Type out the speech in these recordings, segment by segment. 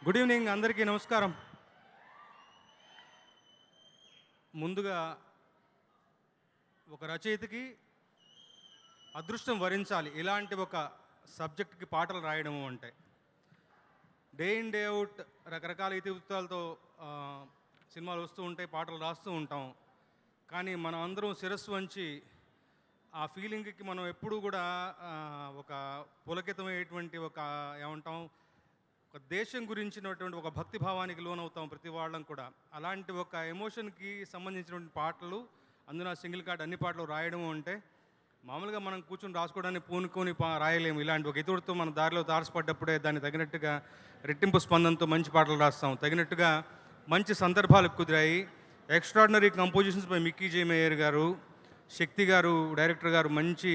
Good evening అందరికీ నమస్కారం. ముందుగా ఒక రచయితకి అదృష్టం వరించాలి ఇలాంటి ఒక సబ్జెక్ట్కి పాటలు రాయడము అంటే. డే ఇన్ డే అవుట్ రకరకాల ఇతివృత్తాలతో సినిమాలు వస్తూ ఉంటాయి, పాటలు రాస్తూ ఉంటాం. కానీ మనం అందరం శిరస్సు వంచి ఆ ఫీలింగ్కి మనం ఎప్పుడూ కూడా ఒక పులకితమయ్యేటువంటి ఒక ఏమంటాం, ఒక దేశం గురించినటువంటి ఒక భక్తి భావానికి లోనవుతాం ప్రతి వాళ్ళం కూడా. అలాంటి ఒక ఎమోషన్కి సంబంధించినటువంటి పాటలు, అందున సింగిల్ కార్డ్ అన్ని పాటలు రాయడం అంటే మామూలుగా మనం కూర్చొని రాసుకోవడానికి పూనుకొని రాయలేము. ఇలాంటి ఒక ఇతరుడితో మన దారిలో తారసపడ్డప్పుడే దాన్ని తగినట్టుగా రెట్టింపు స్పందనతో మంచి పాటలు రాస్తాం. తగినట్టుగా మంచి సందర్భాలు కుదిరాయి. Extraordinary compositions by Mickey J Meyer గారు, శక్తి గారు డైరెక్టర్ గారు మంచి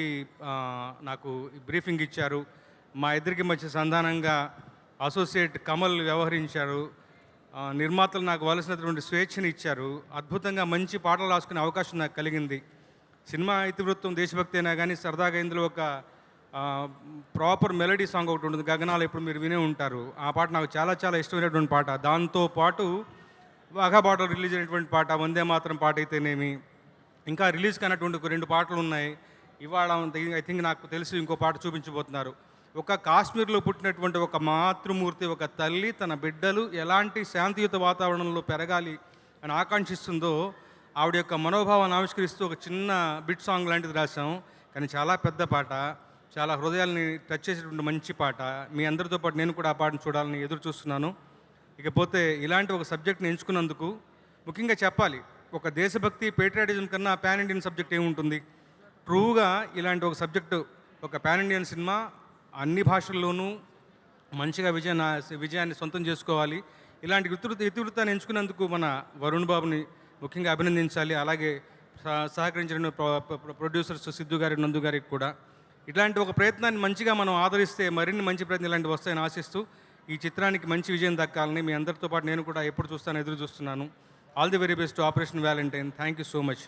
నాకు బ్రీఫింగ్ ఇచ్చారు. మా ఇద్దరికి మంచి సంధానంగా అసోసియేట్ కమల్ వ్యవహరించారు. నిర్మాతలు నాకు వలసినటువంటి స్వేచ్ఛని ఇచ్చారు. అద్భుతంగా మంచి పాటలు రాసుకునే అవకాశం నాకు కలిగింది. సినిమా ఇతివృత్తం దేశభక్తి అయినా కానీ సరదాగా ఇందులో ఒక ప్రాపర్ మెలడీ సాంగ్ ఒకటి ఉంటుంది, గగనాలు, ఇప్పుడు మీరు వినే ఉంటారు. ఆ పాట నాకు చాలా చాలా ఇష్టమైనటువంటి పాట. దాంతోపాటు వాఘా బార్డర్ రిలీజ్ అయినటువంటి పాట, వందే మాత్రం పాట అయితేనేమి, ఇంకా రిలీజ్ కానటువంటి ఒక 2 పాటలు ఉన్నాయి. ఇవాళ ఐ థింక్ నాకు తెలిసి ఇంకో పాట చూపించబోతున్నారు. ఒక కాశ్మీర్లో పుట్టినటువంటి ఒక మాతృమూర్తి, ఒక తల్లి తన బిడ్డలు ఎలాంటి శాంతియుత వాతావరణంలో పెరగాలి అని ఆకాంక్షిస్తుందో ఆవిడ యొక్క మనోభావాన్ని ఆవిష్కరిస్తూ ఒక చిన్న బిట్ సాంగ్ లాంటిది రాశాం. కానీ చాలా పెద్ద పాట, చాలా హృదయాల్ని టచ్ చేసేటువంటి మంచి పాట. మీ అందరితో పాటు నేను కూడా ఆ పాటను చూడాలని ఎదురు చూస్తున్నాను. ఇకపోతే ఇలాంటి ఒక సబ్జెక్ట్ని ఎంచుకున్నందుకు ముఖ్యంగా చెప్పాలి, ఒక దేశభక్తి పేట్రియాటిజం కన్నా పాన్ ఇండియన్ సబ్జెక్ట్ ఏముంటుంది. ట్రూగా ఇలాంటి ఒక సబ్జెక్టు, ఒక పాన్ ఇండియన్ సినిమా అన్ని భాషల్లోనూ మంచిగా విజయాన్ని సొంతం చేసుకోవాలి. ఇలాంటి ఇతివృత్తాన్ని ఎంచుకున్నందుకు మన వరుణ్ బాబుని ముఖ్యంగా అభినందించాలి. అలాగే సహకరించిన ప్రొడ్యూసర్స్ సిద్ధు గారి, నందు గారికి కూడా. ఇట్లాంటి ఒక ప్రయత్నాన్ని మంచిగా మనం ఆదరిస్తే మరిన్ని మంచి ప్రయత్నం ఇలాంటివి వస్తాయని ఆశిస్తూ ఈ చిత్రానికి మంచి విజయం దక్కాలని మీ అందరితో పాటు నేను కూడా ఎప్పుడు చూస్తాను ఎదురు చూస్తున్నాను. All the very best operation Valentine. Thank you so much.